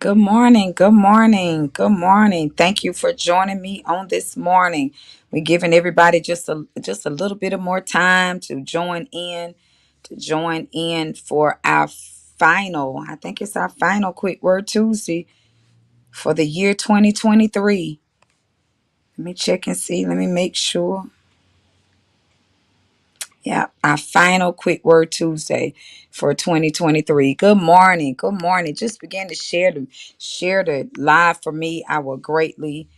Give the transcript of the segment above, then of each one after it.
Good morning. Good morning. Good morning. Thank you for joining me on this morning. We're giving everybody just a little bit of more time to join in for our final. I think it's our final quick word Tuesday for the year 2023. Let me check and see. Let me make sure. Yeah, our final quick word Tuesday for 2023. Good morning. Good morning. Just begin to share the live for me. I will greatly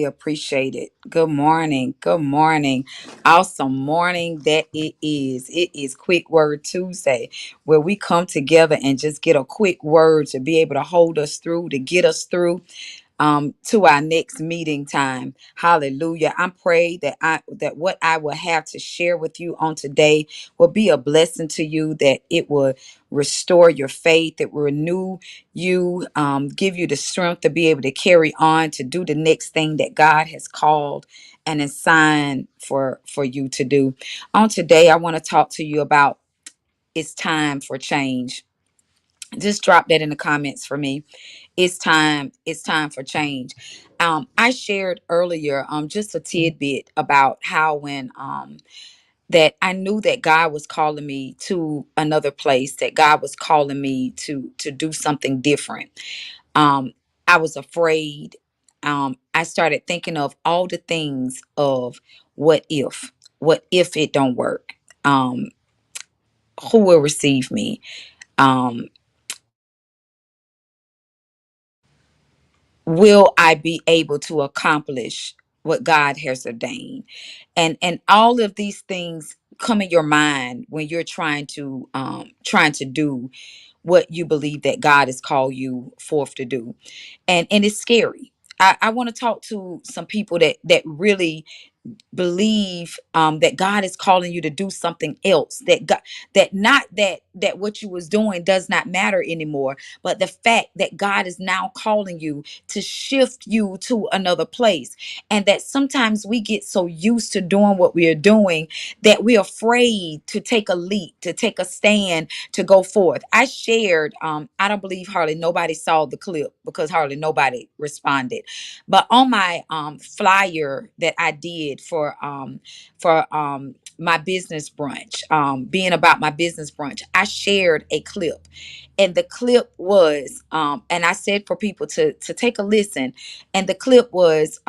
appreciate it. Good morning. Good morning. Awesome morning that it is. It is quick word Tuesday where we come together and just get a quick word to be able to hold us through, to get us through to our next meeting time. Hallelujah. I pray that what I will have to share with you on today will be a blessing to you, that it will restore your faith, it will renew you, give you the strength to be able to carry on to do the next thing that God has called and assigned for you to do. On today, I want to talk to you about it's time for change. Just drop that in the comments for me. It's time for change. I shared earlier just a tidbit about how when that I knew that God was calling me to another place, that God was calling me to do something different. um I was afraid. I started thinking of all the things of what if it don't work. Who will receive me? um will I be able to accomplish what God has ordained? And all of these things come in your mind when you're trying to do what you believe that God has called you forth to do. And it's scary. I want to talk to some people that really believe that God is calling you to do something else, that God, that not that what you was doing does not matter anymore, but the fact that God is now calling you to shift you to another place. And that sometimes we get so used to doing what we are doing that we're afraid to take a leap, to take a stand, to go forth. I shared, I don't believe hardly nobody saw the clip because hardly nobody responded, but on my flyer that I did for my business brunch, being about my business brunch, I shared a clip. And the clip was, and I said for people to take a listen. And the clip was,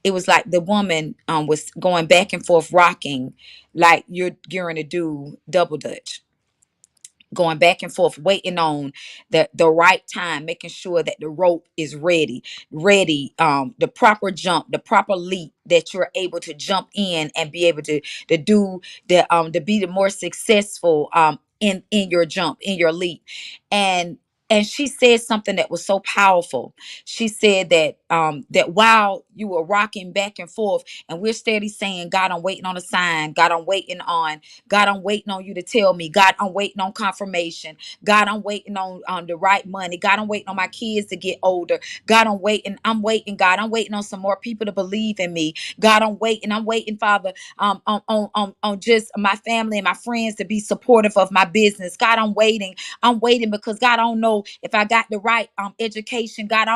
it was like the woman was going back and forth rocking like you're going to do double dutch, going back and forth, waiting on the right time, making sure that the rope is ready, the proper jump, the proper leap, that you're able to jump in and be able to do to be the more successful in your jump, in your leap. And she said something that was so powerful. She said that while you were rocking back and forth, and we're steady saying, God, I'm waiting on a sign, God, I'm waiting on you to tell me. God, I'm waiting on confirmation. God, I'm waiting on the right money. God, I'm waiting on my kids to get older. God, I'm waiting, God, I'm waiting on some more people to believe in me. God, I'm waiting, Father, on just my family and my friends to be supportive of my business. God, I'm waiting because God, I don't know if I got the right education. God,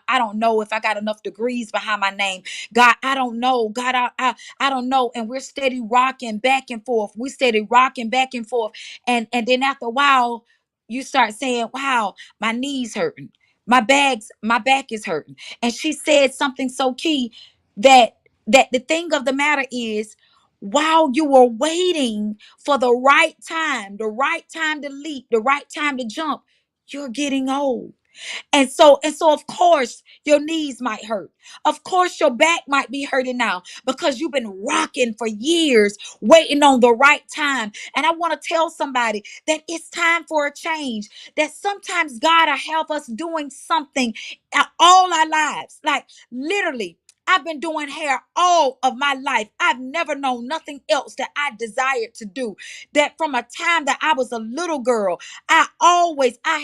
I don't know if I got enough degrees behind my name. God, I don't know. God, I don't know. And we're steady rocking back and forth. We steady rocking back and forth. And then after a while, you start saying, wow, my knees hurting. My back is hurting. And she said something so key, that the thing of the matter is, while you were waiting for the right time to leap, the right time to jump, you're getting old. And so of course your knees might hurt. Of course your back might be hurting now because you've been rocking for years waiting on the right time. And I want to tell somebody that it's time for a change. That sometimes God will have us doing something all our lives. Like literally, I've been doing hair all of my life. I've never known nothing else that I desired to do. That from a time that I was a little girl, I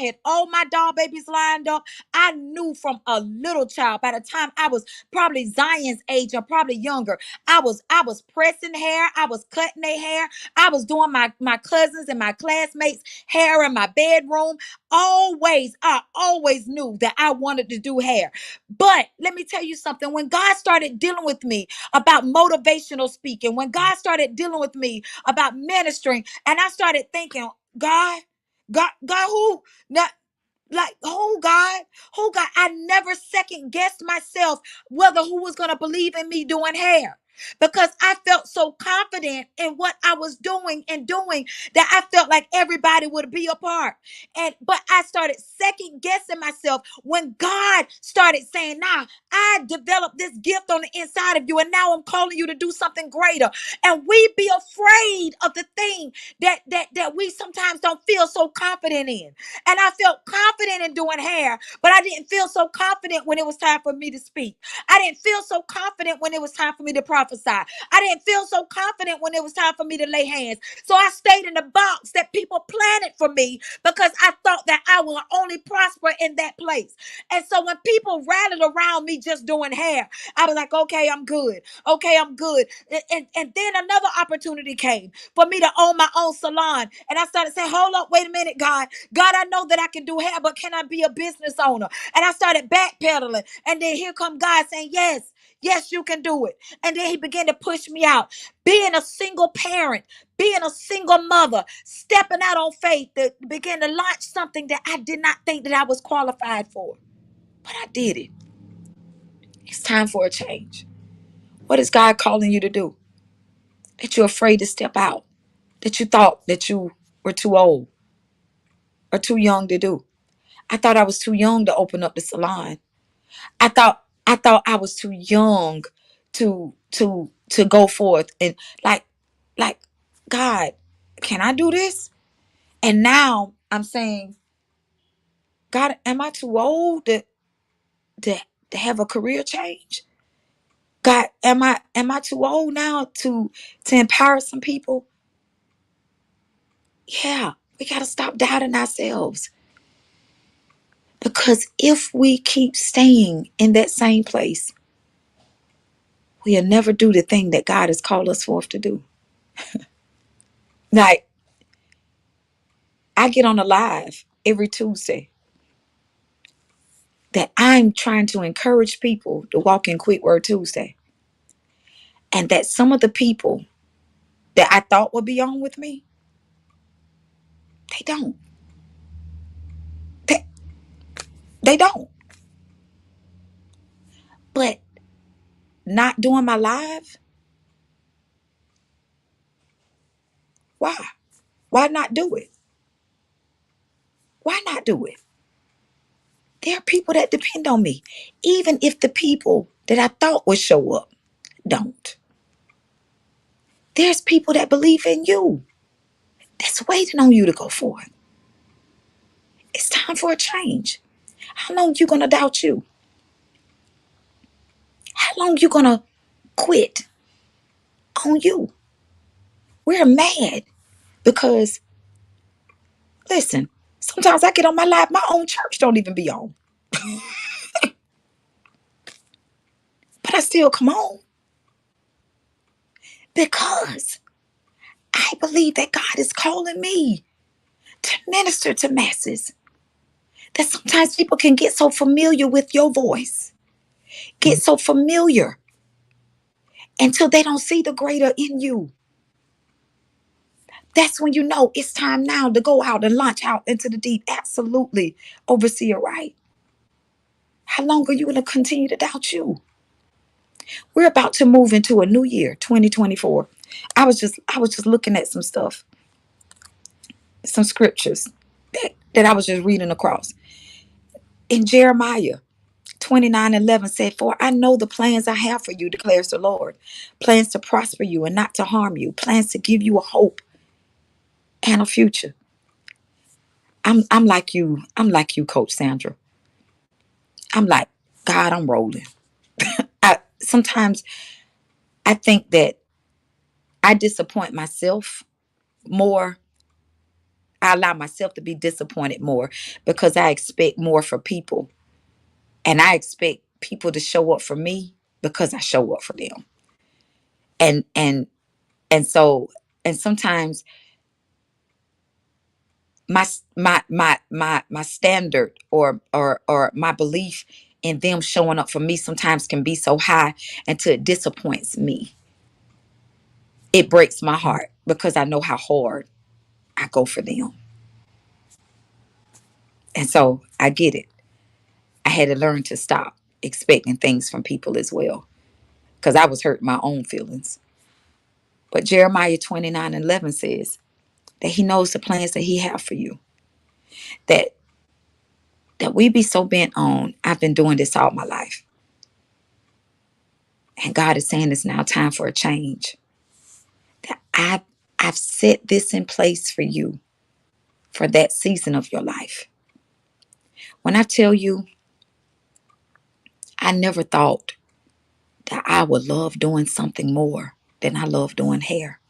had all my doll babies lined up. I knew from a little child, by the time I was probably Zion's age or probably younger, I was pressing hair, I was cutting their hair, I was doing my cousins and my classmates' hair in my bedroom. I always knew that I wanted to do hair. But let me tell you something. When God started dealing with me about motivational speaking, when God started dealing with me about ministering, and I started thinking, God, who? Not like, who God? I never second guessed myself whether who was going to believe in me doing hair, because I felt so confident in what I was doing that I felt like everybody would be a part. But I started second guessing myself when God started saying, "Nah, I developed this gift on the inside of you, and now I'm calling you to do something greater." And we be afraid of the thing that we sometimes don't feel so confident in. And I felt confident in doing hair, but I didn't feel so confident when it was time for me to speak. I didn't feel so confident when it was time for me to prophesy. I didn't feel so confident when it was time for me to lay hands. So I stayed in the box that people planted for me because I thought that I will only prosper in that place. And so when people rallied around me just doing hair, I was like, okay, I'm good. Okay, I'm good. And then another opportunity came for me to own my own salon. And I started saying, hold up, wait a minute, God. God, I know that I can do hair, but can I be a business owner? And I started backpedaling. And then here come God saying, yes, yes, you can do it. And then he began to push me out. Being a single parent, being a single mother, stepping out on faith that began to launch something that I did not think that I was qualified for. But I did it. It's time for a change. What is God calling you to do? That you're afraid to step out, that you thought that you were too old or too young to do. I thought I was too young to open up the salon. I thought I was too young to go forth and like God, can I do this? And now I'm saying, God, am I too old to, to have a career change? God, am I too old now to empower some people? Yeah, we got to stop doubting ourselves. Because if we keep staying in that same place, we'll never do the thing that God has called us forth to do. Like, I get on a live every Tuesday that I'm trying to encourage people to walk in Quick Word Tuesday. And that some of the people that I thought would be on with me, they don't. They, they don't. But not doing my live, why? Why not do it? Why not do it? There are people that depend on me. Even if the people that I thought would show up don't. There's people that believe in you that's waiting on you to go forward. It's time for a change. How long you gonna doubt you? How long you gonna quit on you? We're mad because, listen, sometimes I get on my live, my own church don't even be on, but I still come on because I believe that God is calling me to minister to masses. That sometimes people can get so familiar with your voice, get so familiar until they don't see the greater in you. That's when you know it's time now to go out and launch out into the deep. Absolutely, Overseer Wright. How long are you going to continue to doubt you? We're about to move into a new year, 2024. I was just looking at some stuff, some scriptures that I was just reading across. In Jeremiah 29:11 said, "For I know the plans I have for you, declares the Lord. Plans to prosper you and not to harm you. Plans to give you a hope and a future." I'm like you. I'm like you, Coach Sandra. I'm like, God, I'm rolling. sometimes I think that I disappoint myself more. I allow myself to be disappointed more because I expect more for people, and I expect people to show up for me because I show up for them. And and and so and sometimes my standard or my belief in them showing up for me sometimes can be so high until it disappoints me. It breaks my heart because I know how hard I go for them. And so I get it. I had to learn to stop expecting things from people as well because I was hurting my own feelings. But Jeremiah 29:11 says that he knows the plans that he have for you. That we be so bent on, I've been doing this all my life. And God is saying it's now time for a change. That I've set this in place for you for that season of your life. When I tell you, I never thought that I would love doing something more than I love doing hair.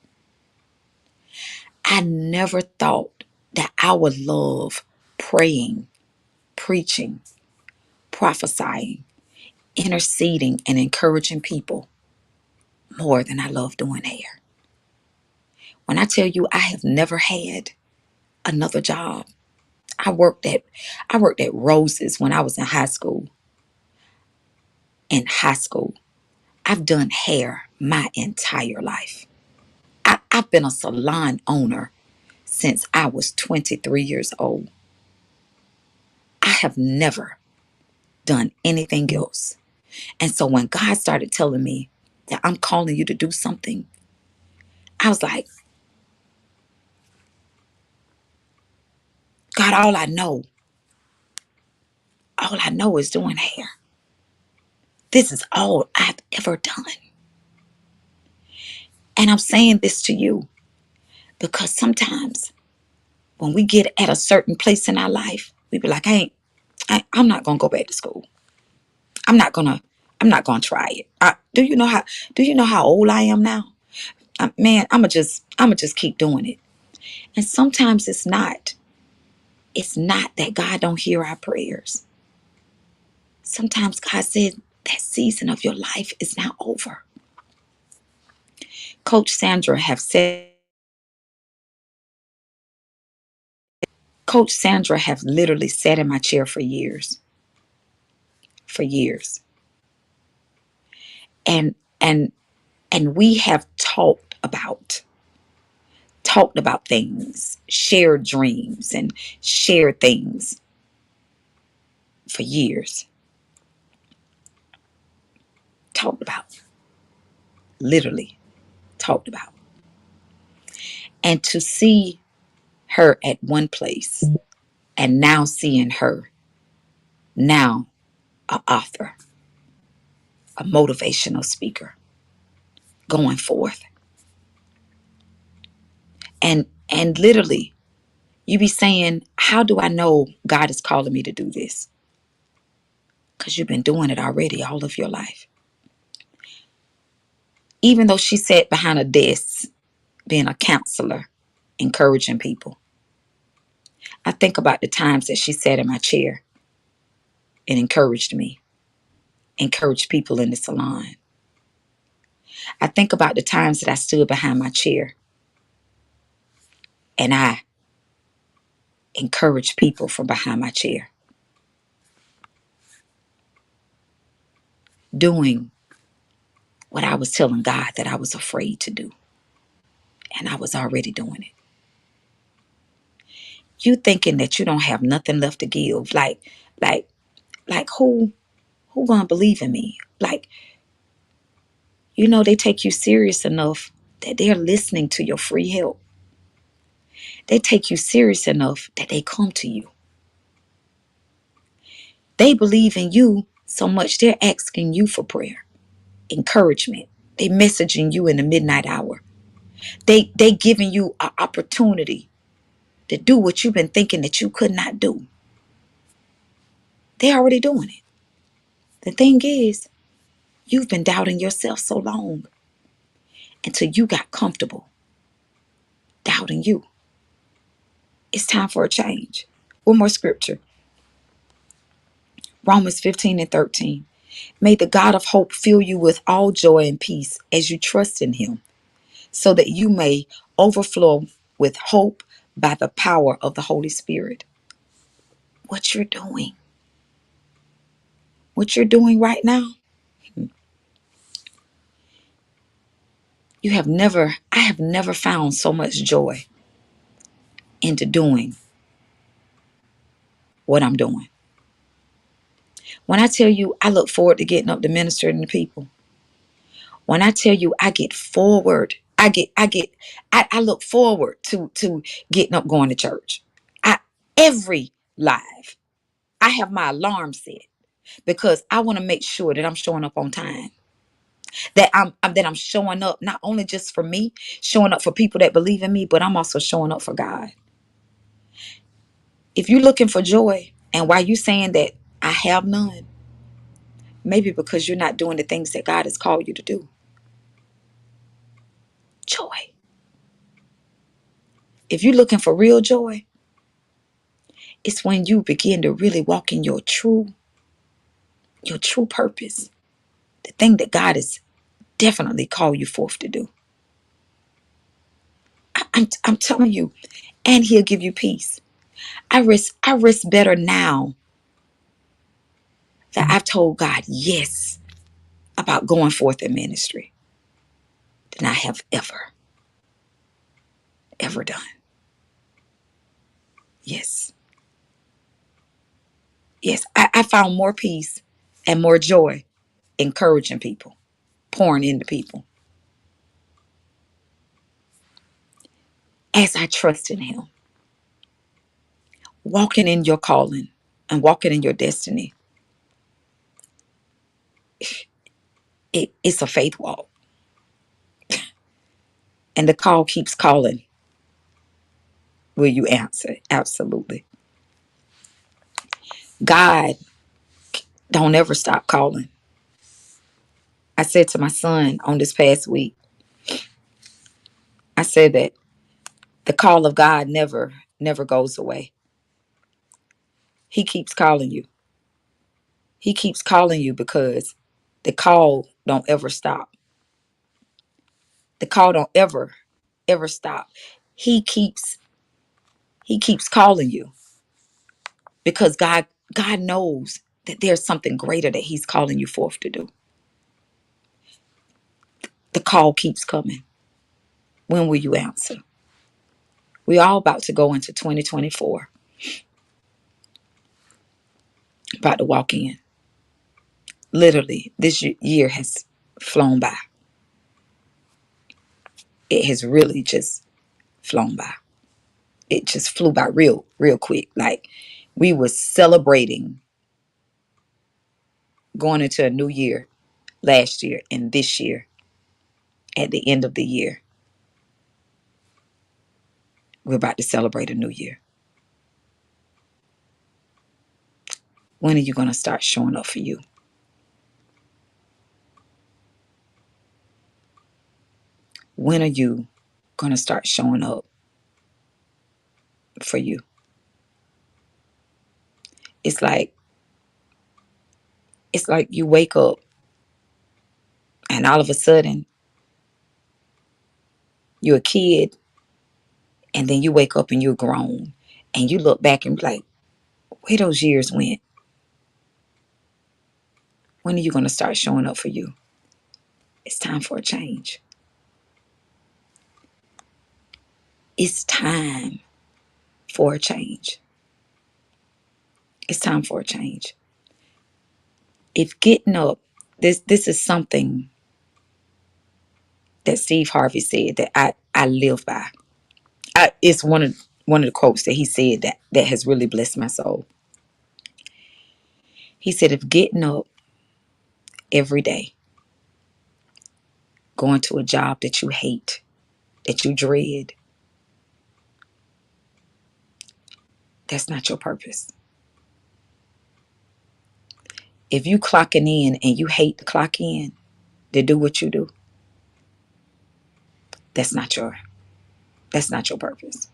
I never thought that I would love praying, preaching, prophesying, interceding, and encouraging people more than I love doing hair. When I tell you I have never had another job. I worked at Roses when I was in high school. In high school, I've done hair my entire life. I've been a salon owner since I was 23 years old. I have never done anything else. And so when God started telling me that I'm calling you to do something, I was like, God, all I know is doing hair. This is all I've ever done. And I'm saying this to you because sometimes when we get at a certain place in our life, we be like, I'm not gonna go back to school. I'm not gonna, I'm not gonna try it. Do you know how old I am now? Man, I'm gonna just keep doing it. And sometimes it's not that God don't hear our prayers. Sometimes God said that season of your life is now over. Coach Sandra have said, Coach Sandra have literally sat in my chair for years. And and and we have talked about things, shared dreams and shared things for years. Talked about, literally talked about. And to see her at one place and now seeing her now an author, a motivational speaker going forth. And literally you be saying, how do I know God is calling me to do this? Because you've been doing it already all of your life. Even though she sat behind a desk being a counselor, encouraging people, I think about the times that she sat in my chair and encouraged me, encouraged people in the salon. I think about the times that I stood behind my chair and I encouraged people from behind my chair, doing what I was telling God that I was afraid to do. And I was already doing it. You thinking that you don't have nothing left to give. Like, like who gonna believe in me? Like, they take you serious enough that they're listening to your free help. They take you serious enough that they come to you. They believe in you so much they're asking you for prayer, encouragement. They messaging you in the midnight hour. They giving you an opportunity to do what you've been thinking that you could not do. They're already doing it. The thing is, You've been doubting yourself so long until you got comfortable doubting you. It's time for a change. One more scripture. Romans 15:13. May the God of hope fill you with all joy and peace as you trust in him, so that you may overflow with hope by the power of the Holy Spirit. What you're doing, right now, I have never found so much joy into doing what I'm doing. When I tell you I look forward to getting up to ministering to people, when I tell you I get forward, I look forward to getting up going to church. Every live, I have my alarm set because I want to make sure that I'm showing up on time. That I'm showing up not only just for me, showing up for people that believe in me, but I'm also showing up for God. If you're looking for joy, and why you saying that I have none, maybe because you're not doing the things that God has called you to do. Joy. If you're looking for real joy, it's when you begin to really walk in your true purpose, the thing that God has definitely called you forth to do. I'm telling you, and he'll give you peace. I risk better now that I've told God yes about going forth in ministry than I have ever done. Yes. Yes. I found more peace and more joy encouraging people, pouring into people as I trust in him, walking in your calling and walking in your destiny. It's a faith walk. And the call keeps calling. Will you answer? Absolutely. God don't ever stop calling. I said to my son on this past week, I said that the call of God never goes away. He keeps calling you. He keeps calling you because the call don't ever stop. The call don't ever stop. He keeps calling you because God knows that there's something greater that he's calling you forth to do. The call keeps coming. When will you answer? We're all about to go into 2024. About to walk in. Literally, this year has flown by. It has really just flown by. It just flew by real quick. Like we were celebrating going into a new year last year, and this year, at the end of the year, we're about to celebrate a new year. When are you going to start showing up for you? When are you going to start showing up for you? It's like you wake up and all of a sudden you're a kid, and then you wake up and you're grown, and you look back and be like, where those years went? When are you going to start showing up for you? It's time for a change. It's time for a change. It's time for a change. If getting up, this is something that Steve Harvey said that I live by. It's one of the quotes that he said that has really blessed my soul. He said, if getting up every day, going to a job that you hate, that you dread, that's not your purpose. If you clocking in and you hate to clock in, to do what you do, that's not your that's not your purpose.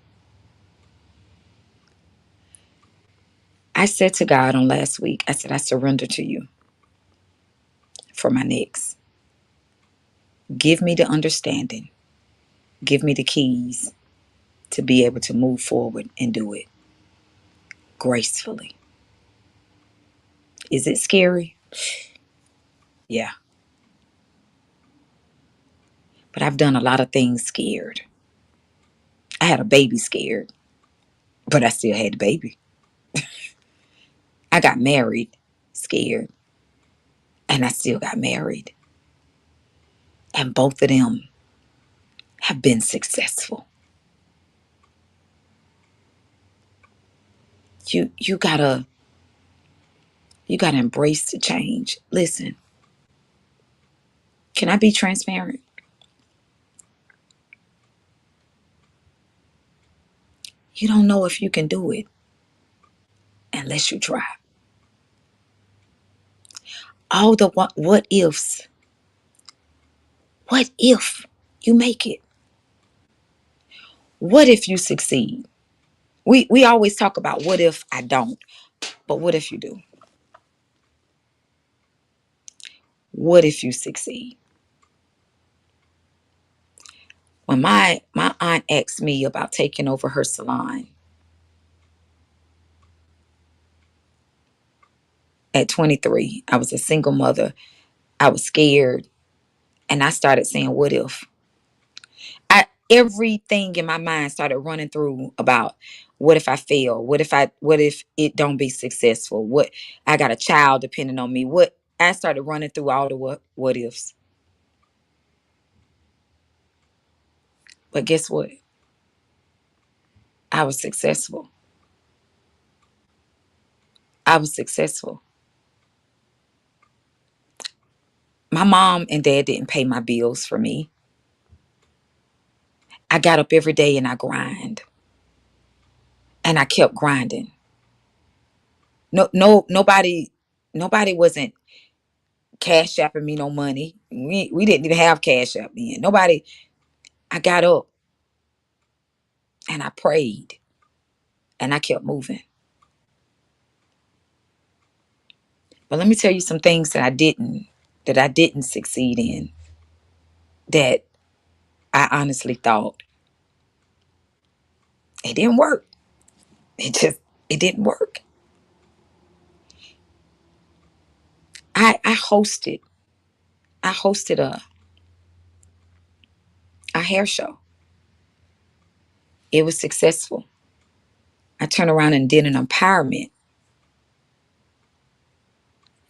I said to God on last week, I said, I surrender to you for my next. Give me the understanding. Give me the keys to be able to move forward and do it gracefully. Is it scary? Yeah. But I've done a lot of things scared. I had a baby scared, but I still had the baby. I got married scared, and I still got married. And both of them have been successful. You gotta embrace the change. Listen, can I be transparent? You don't know if you can do it unless you try. All the what ifs. What if you make it? What if you succeed? We always talk about what if I don't, but what if you do? What if you succeed? When my aunt asked me about taking over her salon at 23, I was a single mother. I was scared, and I started saying, "What if?" Everything in my mind started running through about what if I fail? What if it don't be successful? What I got a child depending on me? What I started running through all the what ifs. But guess what? I was successful. I was successful. My mom and dad didn't pay my bills for me. I got up every day and I grind. And I kept grinding. Nobody wasn't cash apping me no money. We didn't even have cash app then. Nobody. I got up and I prayed and I kept moving. But let me tell you some things that I didn't succeed in, that I honestly thought it didn't work. It didn't work. I hosted I hosted a hair show. It was successful. I turned around and did an empowerment.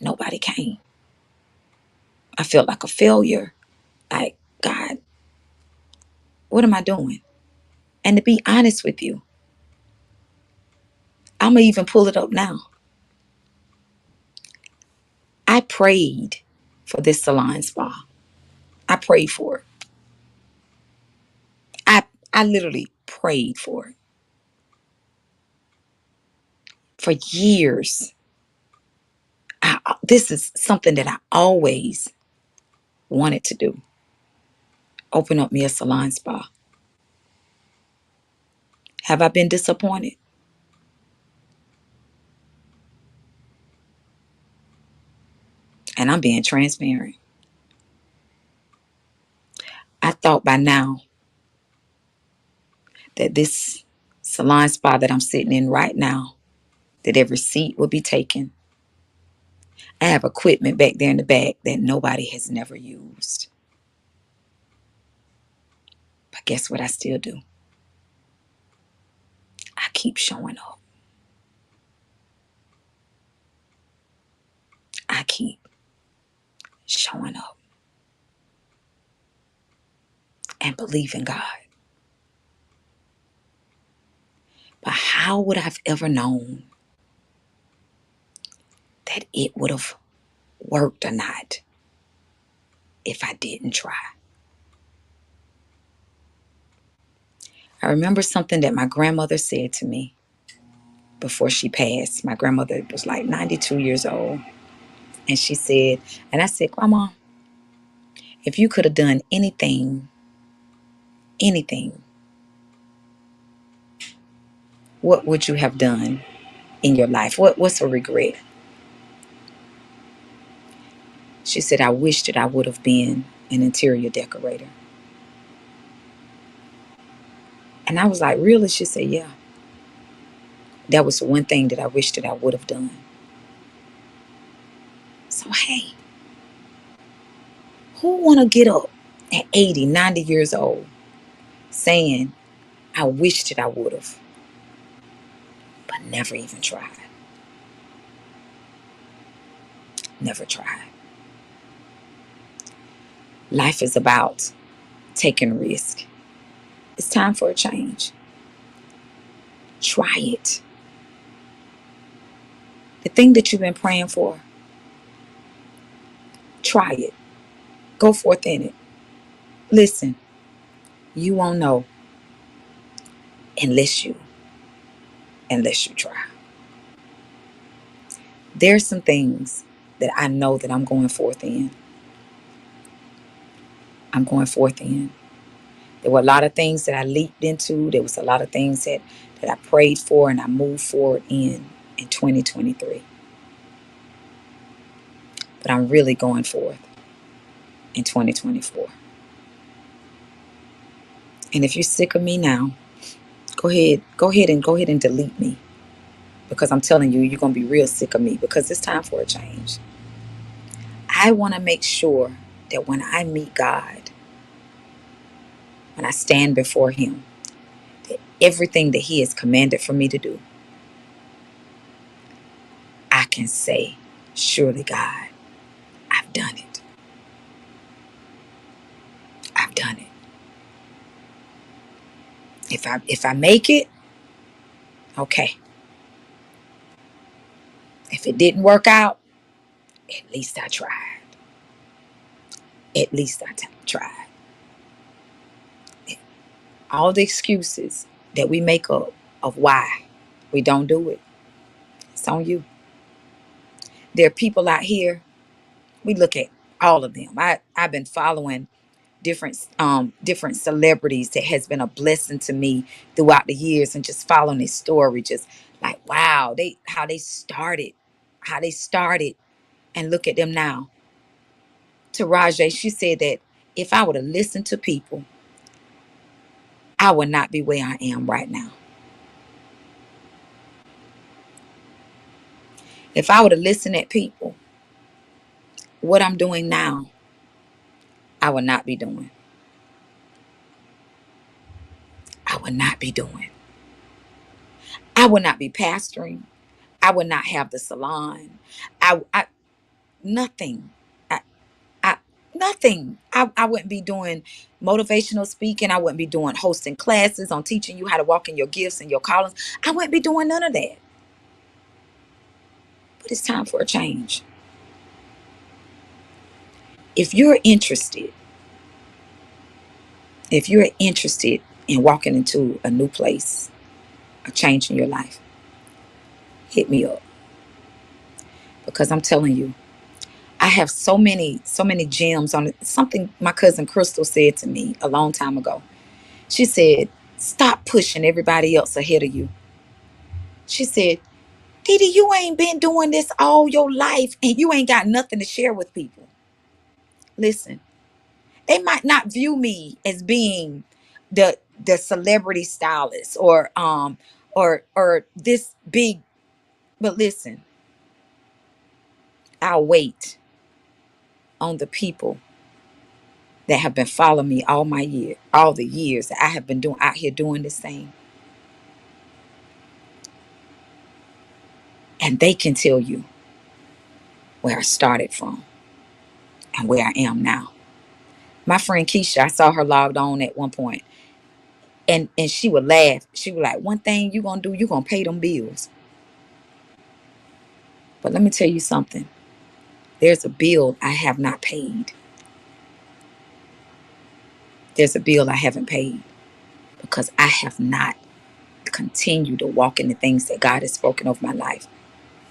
Nobody came. I felt like a failure. Like, God, what am I doing? And to be honest with you, I'm going to even pull it up now. I prayed for this salon spa. I prayed for it. I literally prayed for it for years. This is something that I always wanted to do. Open up me a salon spa. Have I been disappointed? And I'm being transparent. I thought by now that this salon spa that I'm sitting in right now, that every seat will be taken. I have equipment back there in the back that nobody has never used. But guess what I still do? I keep showing up. I keep showing up and believe in God. But how would I have ever known that it would have worked or not if I didn't try? I remember something that my grandmother said to me before she passed. My grandmother was like 92 years old. And she said, and I said, Grandma, If you could have done anything, what would you have done in your life? What's a regret? She said, I wish that I would have been an interior decorator. And I was like, really? She said, yeah. That was the one thing that I wish that I would have done. So, hey, who want to get up at 80, 90 years old saying, I wish that I would have, but never even tried? Never tried. Life is about taking risk. It's time for a change. Try it. The thing that you've been praying for, try it. Go forth in it. Listen, you won't know unless you try. There's some things that I know that I'm going forth in. I'm going forth in. There were a lot of things that I leaped into. There was a lot of things that I prayed for and I moved forward in 2023. But I'm really going forth in 2024. And if you're sick of me now, go ahead and delete me. Because I'm telling you, you're going to be real sick of me because it's time for a change. I want to make sure that when I meet God, when I stand before Him, that everything that He has commanded for me to do, I can say, surely God, I've done it. I've done it. If I make it, okay. If it didn't work out, at least I tried. At least I tried. All the excuses that we make up of why we don't do it, it's on you. There are people out here, we look at all of them. I've been following different celebrities that has been a blessing to me throughout the years, and just following their story, just like wow, how they started, and look at them now. Taraji, she said that if I would have listened to people, I would not be where I am right now. If I would have listened at people, what I'm doing now, I would not be doing. I would not be doing. I would not be pastoring. I would not have the salon. I nothing. I, I nothing. I wouldn't be doing motivational speaking. I wouldn't be doing hosting classes on teaching you how to walk in your gifts and your callings. I wouldn't be doing none of that. But it's time for a change. If you're interested, if you're interested in walking into a new place, a change in your life, hit me up. Because I'm telling you, I have so many gems on it. Something my cousin Crystal said to me a long time ago. She said, stop pushing everybody else ahead of you. She said, Didi, you ain't been doing this all your life and you ain't got nothing to share with people. Listen, they might not view me as being the celebrity stylist or this big, but listen, I'll wait on the people that have been following me all the years that I have been doing out here doing this thing. And they can tell you where I started from and where I am now. My friend Keisha, I saw her logged on at one point, and she would laugh. She was like, one thing you gonna do, you gonna pay them bills. But let me tell you something. There's a bill I have not paid. There's a bill I haven't paid because I have not continued to walk in the things that God has spoken over my life.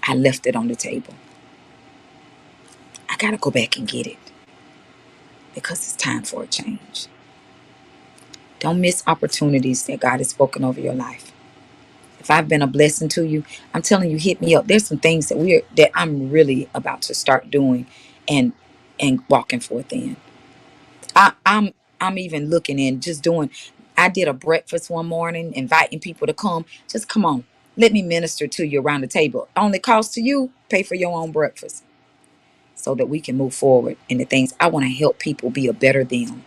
I left it on the table. I gotta go back and get it. because it's time for a change. Don't miss opportunities that God has spoken over your life. If I've been a blessing to you, I'm telling you, hit me up. There's some things that I'm really about to start doing and walking forth in. I'm even looking in just doing. I did a breakfast one morning, inviting people to come. Just come on, let me minister to you around the table. Only cost to you, pay for your own breakfast, so that we can move forward in the things. I want to help people be a better them,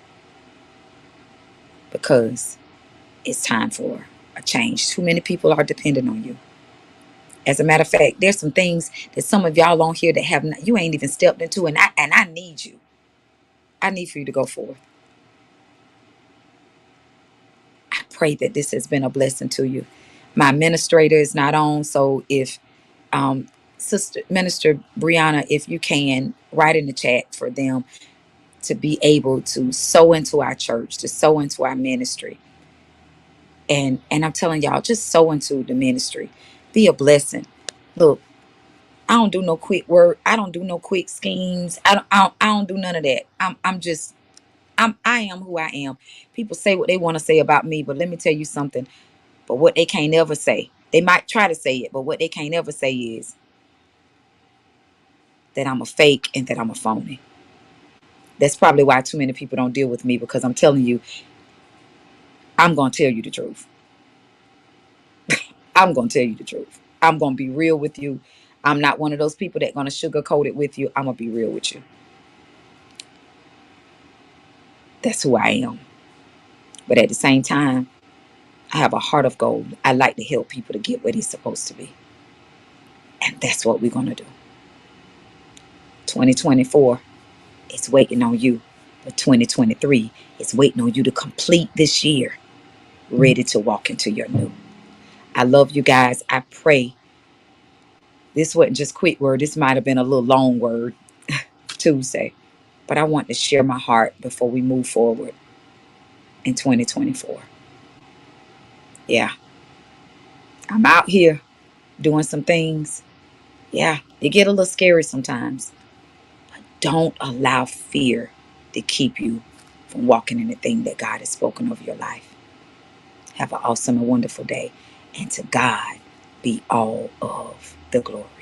because it's time for a change. Too many people are dependent on you. As a matter of fact, there's some things that some of y'all on here that have not, you ain't even stepped into, and I need you. I need for you to go forth. I pray that this has been a blessing to you. My administrator is not on, so if Sister Minister Brianna, if you can write in the chat for them to be able to sow into our church, to sow into our ministry, and I'm telling y'all, just sow into the ministry, be a blessing. Look, I don't do no quick work. I don't do no quick schemes. I don't do none of that. I am who I am. People say what they want to say about me, but let me tell you something. But what they can't ever say, they might try to say it, but what they can't ever say is that I'm a fake and that I'm a phony. That's probably why too many people don't deal with me, because I'm telling you, I'm going to tell you the truth. I'm going to tell you the truth. I'm going to be real with you. I'm not one of those people that going to sugarcoat it with you. I'm going to be real with you. That's who I am. But at the same time, I have a heart of gold. I like to help people to get where they're supposed to be. And that's what we're going to do. 2024 is waiting on you. But 2023 is waiting on you to complete this year, ready to walk into your new. I love you guys. I pray this wasn't just quick word. This might have been a little long word Tuesday. But I want to share my heart before we move forward in 2024. Yeah. I'm out here doing some things. Yeah. It get a little scary sometimes. Don't allow fear to keep you from walking in the thing that God has spoken over your life. Have an awesome and wonderful day. And to God be all of the glory.